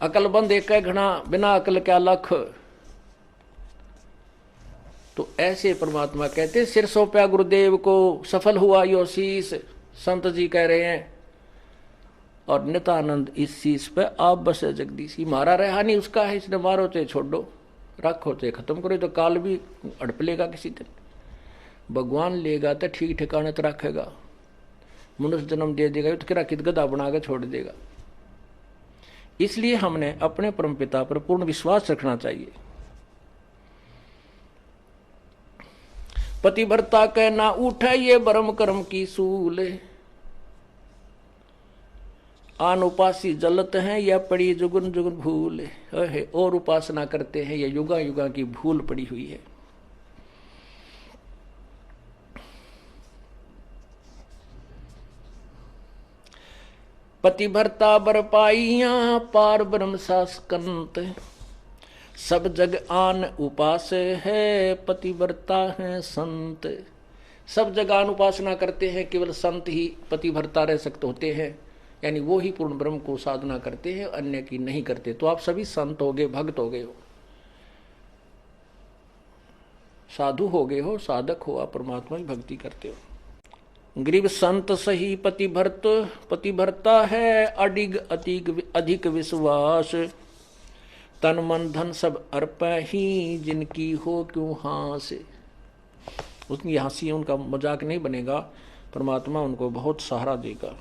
अकलबंद एक घना बिना अकल क्या लख। तो ऐसे परमात्मा कहते सिर सौंपया गुरुदेव को सफल हुआ यो शीस, संत जी कह रहे हैं। और नित्यानंद इस शीस पे आप बसे जगदीशी, मारा रहा नहीं उसका है, इसने मारो तो छोड़ो, रखो तो खत्म करो, तो काल भी अड़प लेगा किसी दिन। भगवान लेगा तो ठीक ठिकाने तो रखेगा, मनुष्य जन्म दे देगा तो किरा कित गधा बना के छोड़ देगा। इसलिए हमने अपने परमपिता पर पूर्ण विश्वास रखना चाहिए। पतिव्रता कह ना उठे ये ब्रह्म कर्म की सूल, आन उपासी जलत हैं या पड़ी जुगन जुगन भूल है। और उपासना करते हैं, ये युगा युगा की भूल पड़ी हुई है। पतिव्रता बर पाइया पार ब्रह्म सासकंत, सब जग आन उपास है पतिव्रता है संत। सब जग आन उपासना करते हैं, केवल संत ही पतिव्रता रह सकते होते हैं, यानी वो ही पूर्ण ब्रह्म को साधना करते हैं, अन्य की नहीं करते। तो आप सभी संत हो गए, भक्त हो गए हो, साधु हो गए हो, साधक हो, आप परमात्मा की भक्ति करते हो। गरीब संत सही पतिव्रता है अडिग अधिक विश्वास, तन मन धन सब अर्प ही जिनकी हो क्यों हास। उनकी हंसी उनका मजाक नहीं बनेगा, परमात्मा उनको बहुत सहारा देगा।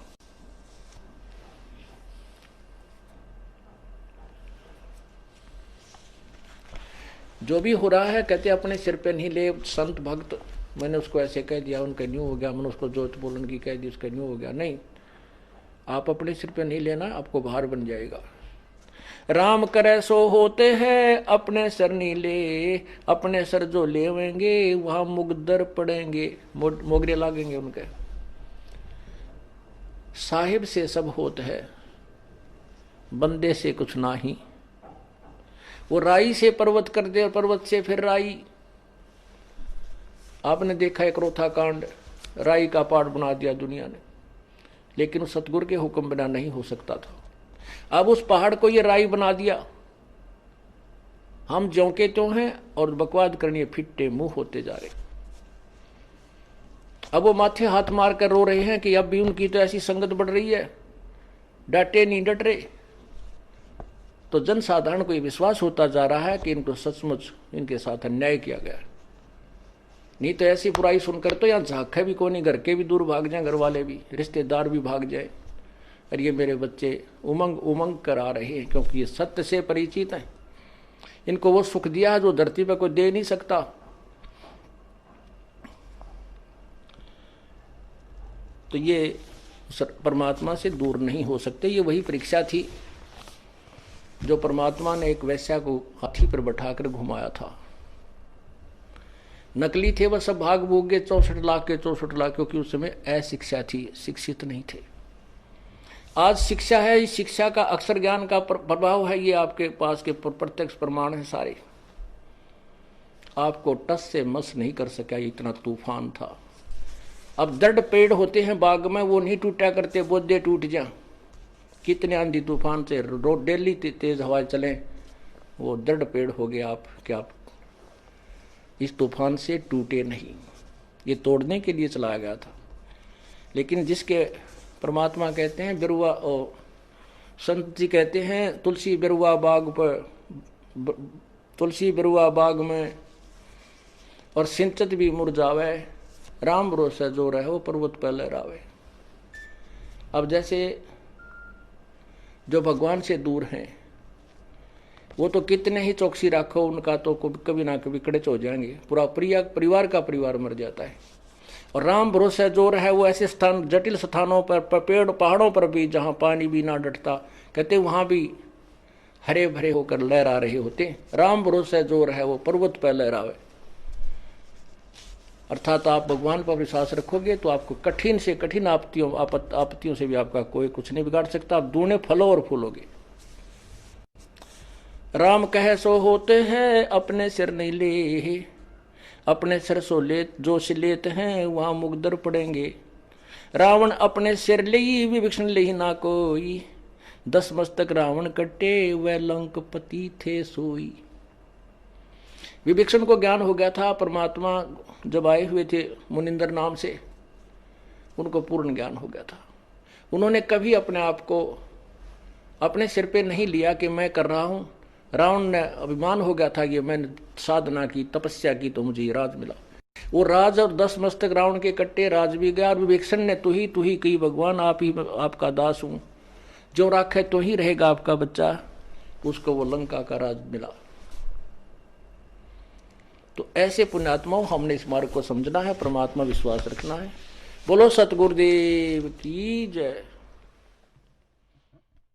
जो भी हो रहा है कहते अपने सिर पे नहीं ले। संत भक्त मैंने उसको ऐसे कह दिया उनका न्यू हो गया, मैंने उसको जोत बोलन की कह दी उसका न्यू हो गया, नहीं, आप अपने सिर पे नहीं लेना, आपको भार बन जाएगा। राम करे सो होते हैं अपने सर नहीं ले, अपने सर जो लेवेंगे वहां मुगदर पड़ेंगे, मोगरे लागेंगे उनके। साहिब से सब होत है बंदे से कुछ ना ही, वो राई से पर्वत कर दे और पर्वत से फिर राई। आपने देखा एक रोथा कांड, राई का पहाड़ बना दिया दुनिया ने, लेकिन उस सतगुरु के हुक्म बिना नहीं हो सकता था। अब उस पहाड़ को ये राई बना दिया, हम ज्यों के त्यों हैं और बकवाद करनी फिट्टे मुंह होते जा रहे। अब वो माथे हाथ मार कर रो रहे हैं कि अब भी उनकी तो ऐसी संगत बढ़ रही है, डटे नहीं डट रहे। तो जनसाधारण को ये विश्वास होता जा रहा है कि इनको सचमुच इनके साथ अन्याय किया गया। नहीं तो ऐसी बुराई सुनकर तो यहाँ झांक भी कोई नहीं, घर के भी दूर भाग जाए, घर वाले भी, रिश्तेदार भी भाग जाए, और ये मेरे बच्चे उमंग उमंग कर आ रहे हैं, क्योंकि ये सत्य से परिचित हैं। इनको वो सुख दिया है जो धरती पर कोई दे नहीं सकता। तो ये परमात्मा से दूर नहीं हो सकते। ये वही परीक्षा थी जो परमात्मा ने एक वैश्या को हाथी पर बैठाकर घुमाया था। नकली थे वह सब, भाग भूग गए 64 लाख के 64 लाख, क्योंकि उस समय अशिक्षा थी, शिक्षित नहीं थे। आज शिक्षा है, इस शिक्षा का अक्षर ज्ञान का प्रभाव है, ये आपके पास के प्रत्यक्ष प्रमाण है सारे। आपको टस से मस नहीं कर सका, इतना तूफान था। अब दृढ़ पेड़ होते हैं बाग में, वो नहीं टूटा करते, बोधे टूट जा। कितने आंधी तूफान से रोड डेली तेज हवाएं चले, वो दृढ़ पेड़ हो गए आप, क्या आप इस तूफान से टूटे नहीं। ये तोड़ने के लिए चलाया गया था। लेकिन जिसके परमात्मा कहते हैं बिरुआ, संत जी कहते हैं तुलसी बिरुआ बाग पर, तुलसी बिरुआ बाग में और सिंचत भी मुरझावे, राम भरोसा जो रहे वो पर्वत पर लहरावे। अब जैसे जो भगवान से दूर हैं वो तो कितने ही चौकसी रखो, उनका तो कभी ना कभी कड़च हो जाएंगे, पूरा परिवार का परिवार मर जाता है। और राम भरोसा जो है वो ऐसे स्थान, जटिल स्थानों पर, पेड़ पहाड़ों पर भी जहाँ पानी भी ना डटता, कहते वहाँ भी हरे भरे होकर लहरा रहे होते। राम भरोसा जो है वो पर्वत पर लहरावे। अर्थात आप भगवान पर विश्वास रखोगे तो आपको कठिन से कठिन आपत्तियों से भी आपका कोई कुछ नहीं बिगाड़ सकता। आप दूने फलो और फूलोगे। राम कहे सो होते हैं अपने सिर नहीं ले, अपने सिर सो ले जो लेते हैं वहां मुगदर पड़ेंगे। रावण अपने सिर ले विभीषण ले ना कोई, 10 मस्तक रावण कटे वह लंकपति थे सोई। विभीषण को ज्ञान हो गया था, परमात्मा जब आए हुए थे मुनिंदर नाम से, उनको पूर्ण ज्ञान हो गया था। उन्होंने कभी अपने आप को अपने सिर पे नहीं लिया कि मैं कर रहा हूं। रावण ने अभिमान हो गया था कि मैंने साधना की, तपस्या की, तो मुझे राज मिला। वो राज और 10 मस्तक रावण के कट्टे, राज भी गया। और विभीषण ने तू ही कही भगवान, आप ही आपका दास हूं, जो राखे तो ही रहेगा आपका बच्चा। उसको वो लंका का राज मिला। तो ऐसे पुण्यात्माओं हमने इस मार्ग को समझना है, परमात्मा विश्वास रखना है। बोलो सतगुरुदेव की जय।